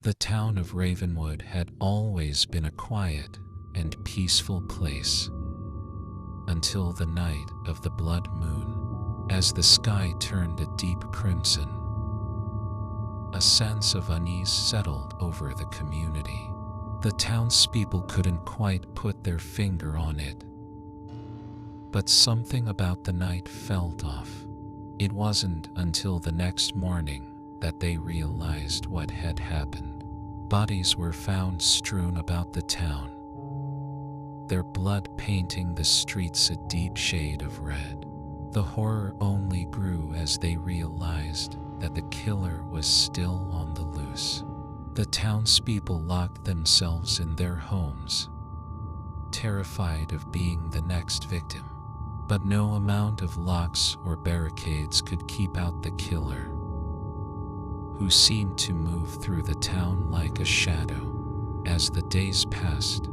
The town of Ravenwood had always been a quiet and peaceful place until the night of the blood moon. As the sky turned a deep crimson, a sense of unease settled over the community. The townspeople couldn't quite put their finger on it, but something about the night felt off. It wasn't until the next morning that they realized what had happened. Bodies were found strewn about the town, their blood painting the streets a deep shade of red. The horror only grew as they realized that the killer was still on the loose. The townspeople locked themselves in their homes, terrified of being the next victim. But no amount of locks or barricades could keep out the killer, who seemed to move through the town like a shadow. As the days passed,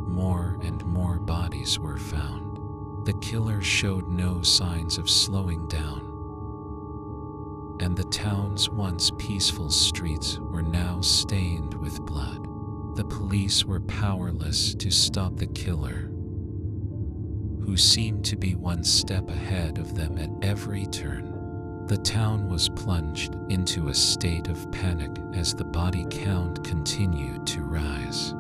more and more bodies were found. The killer showed no signs of slowing down, and the town's once peaceful streets were now stained with blood. The police were powerless to stop the killer, who seemed to be one step ahead of them at every turn. The town was plunged into a state of panic as the body count continued to rise.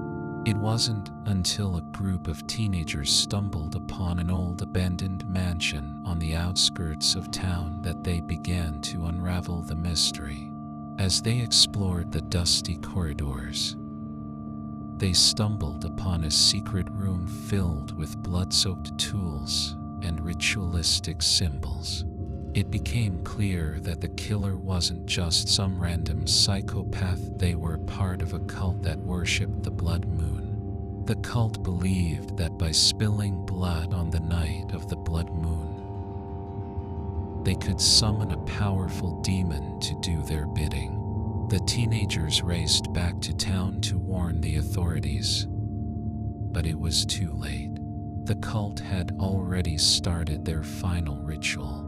It wasn't until a group of teenagers stumbled upon an old abandoned mansion on the outskirts of town that they began to unravel the mystery. As they explored the dusty corridors, they stumbled upon a secret room filled with blood-soaked tools and ritualistic symbols. It became clear that the killer wasn't just some random psychopath. They were part of a cult that worshipped the blood moon. The cult believed that by spilling blood on the night of the blood moon, they could summon a powerful demon to do their bidding. The teenagers raced back to town to warn the authorities, but it was too late. The cult had already started their final ritual,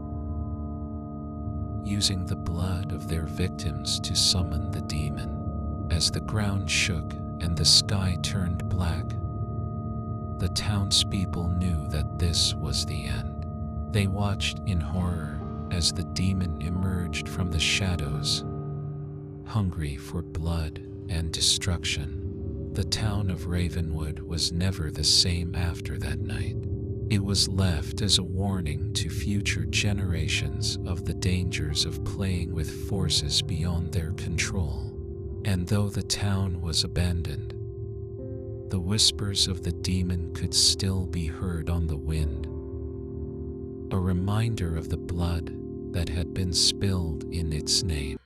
using the blood of their victims to summon the demon. As the ground shook and the sky turned black, the townspeople knew that this was the end. They watched in horror as the demon emerged from the shadows, hungry for blood and destruction. The town of Ravenwood was never the same after that night. It was left as a warning to future generations of the dangers of playing with forces beyond their control. And though the town was abandoned, the whispers of the demon could still be heard on the wind, a reminder of the blood that had been spilled in its name.